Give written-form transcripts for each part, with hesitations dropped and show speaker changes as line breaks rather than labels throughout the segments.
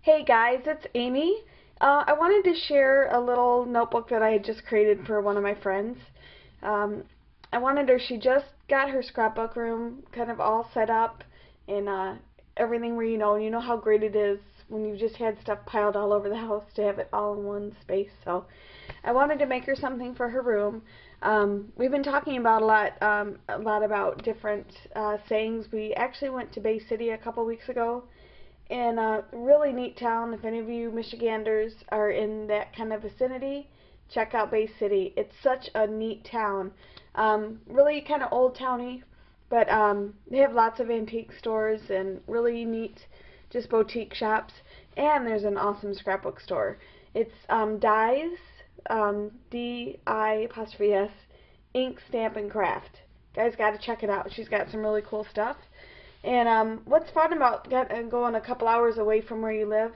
Hey guys, it's Amy. I wanted to share a little notebook that I had just created for one of my friends. Um, I wanted her, she just got her scrapbook room kind of all set up and everything where you know how great it is when you've just had stuff piled all over the house to have it all in one space. So I wanted to make her something for her room. We've been talking about a lot about different sayings. We actually went to Bay City a couple weeks ago, and a really neat town. If any of you Michiganders are in that kind of vicinity, check out Bay City. It's such a neat town. Really kind of old towny, but they have lots of antique stores and really neat just boutique shops. And there's an awesome scrapbook store. It's Dies, D-I-apostrophe-S, Ink, Stamp, and Craft. Guys, got to check it out. She's got some really cool stuff. And what's fun about going a couple hours away from where you live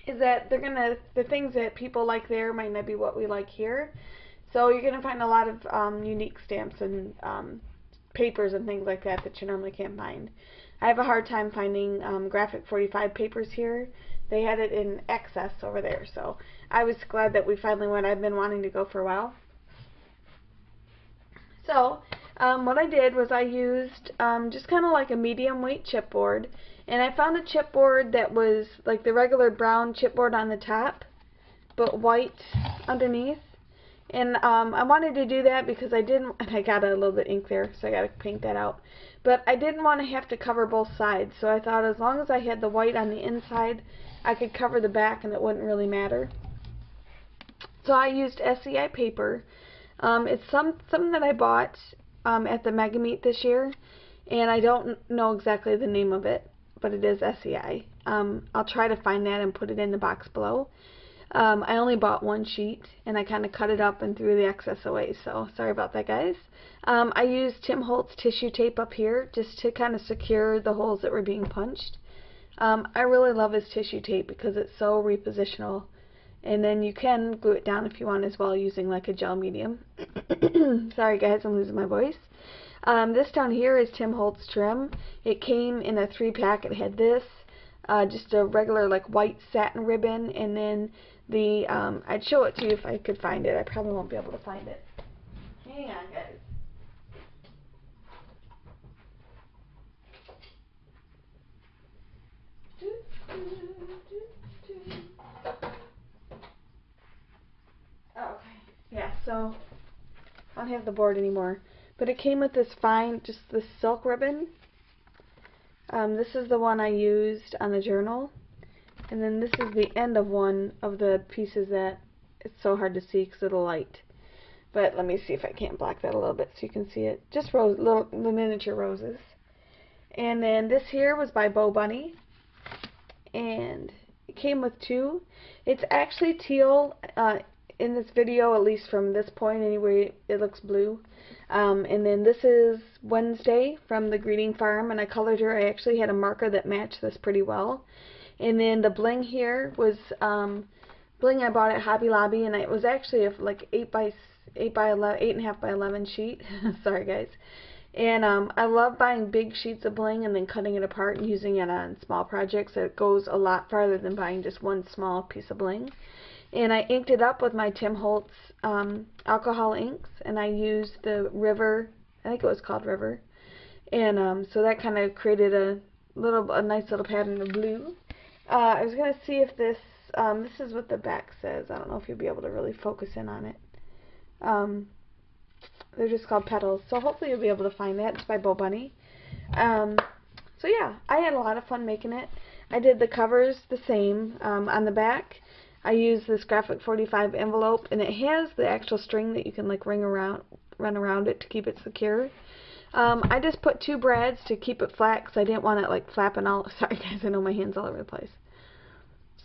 is that the things that people like there might not be what we like here. So you're gonna find a lot of unique stamps and papers and things like that that you normally can't find. I have a hard time finding graphic 45 papers here. They had it in excess over there, so I was glad that we finally went. I've been wanting to go for a while. So what I did was I used just kind of like a medium weight chipboard, and I found a chipboard that was like the regular brown chipboard on the top but white underneath. And I wanted to do that because I didn't, and I got a little bit of ink there, so I got to paint that out. But I didn't want to have to cover both sides, so I thought as long as I had the white on the inside, I could cover the back and it wouldn't really matter. So I used SEI paper. It's something that I bought at the Mega Meet this year, and I don't know exactly the name of it, but it is SEI. I'll try to find that and put it in the box below. I only bought one sheet, and I kind of cut it up and threw the excess away, so sorry about that, guys. I used Tim Holtz tissue tape up here just to kind of secure the holes that were being punched. I really love his tissue tape because it's so repositional, and then you can glue it down if you want as well using like a gel medium. Sorry guys, I'm losing my voice. This down here is Tim Holtz trim. It came in a 3-pack. It had this, just a regular like white satin ribbon, and then the, I'd show it to you if I could find it. I probably won't be able to find it. Hang on guys. Okay, yeah, so I don't have the board anymore, but it came with this fine, just this silk ribbon. This is the one I used on the journal, and then this is the end of one of the pieces that it's so hard to see because of the light. But let me see if I can't block that a little bit so you can see it. Just little miniature roses. And then this here was by Bo Bunny, and it came with two. It's actually teal. In this video, at least from this point anyway, it looks blue. And then this is Wednesday from the Greeting Farm, and I colored her. I actually had a marker that matched this pretty well. And then the bling here was bling I bought at Hobby Lobby, and it was actually a like 8.5 by 11 sheet. Sorry guys. And I love buying big sheets of bling and then cutting it apart and using it on small projects. It goes a lot farther than buying just one small piece of bling. And I inked it up with my Tim Holtz alcohol inks, and I used the River, I think it was called River, and so that kind of created a nice little pattern of blue. I was going to see if this is what the back says. I don't know if you'll be able to really focus in on it. They're just called petals, so hopefully you'll be able to find that. It's by Bo Bunny. So yeah, I had a lot of fun making it. I did the covers the same. On the back, I used this graphic 45 envelope, and it has the actual string that you can like run around it to keep it secure. I just put 2 brads to keep it flat because I didn't want it like flapping all. Sorry guys, I know my hand's all over the place.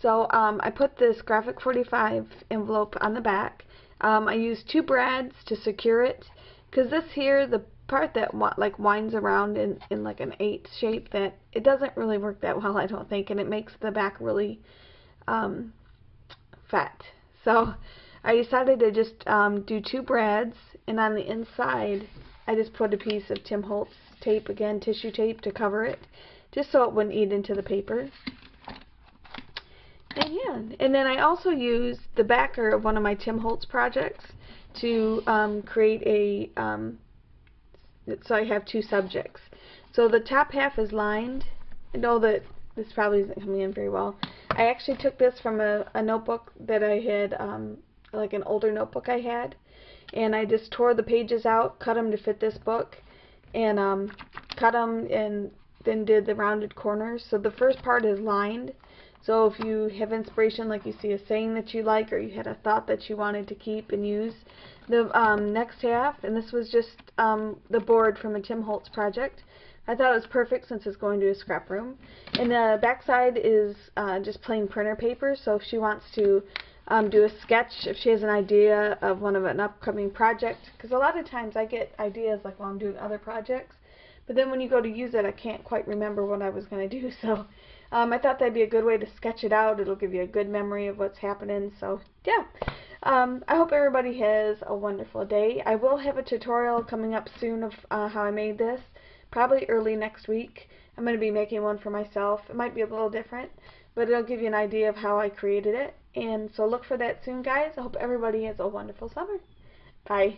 So I put this graphic 45 envelope on the back. I used 2 brads to secure it because this here, the part that like winds around in like an 8 shape, that it doesn't really work that well, I don't think, and it makes the back really fat. So I decided to just do 2 brads, and on the inside I just put a piece of Tim Holtz tape, again tissue tape, to cover it, just so it wouldn't eat into the paper. And then I also used the backer of one of my Tim Holtz projects to create a, so I have two subjects. So the top half is lined. I know that this probably isn't coming in very well. I actually took this from a notebook that I had, like an older notebook I had, and I just tore the pages out, cut them to fit this book, and cut them and then did the rounded corners. So the first part is lined. So if you have inspiration, like you see a saying that you like, or you had a thought that you wanted to keep and use, the next half, and this was just the board from a Tim Holtz project. I thought it was perfect since it's going to a scrap room. And the back side is just plain printer paper, so if she wants to do a sketch, if she has an idea of an upcoming project, because a lot of times I get ideas like while I'm doing other projects, but then when you go to use it, I can't quite remember what I was going to do, so I thought that'd be a good way to sketch it out. It'll give you a good memory of what's happening, so yeah. I hope everybody has a wonderful day. I will have a tutorial coming up soon of how I made this, probably early next week. I'm going to be making one for myself. It might be a little different, but it'll give you an idea of how I created it. And so look for that soon, guys. I hope everybody has a wonderful summer. Bye.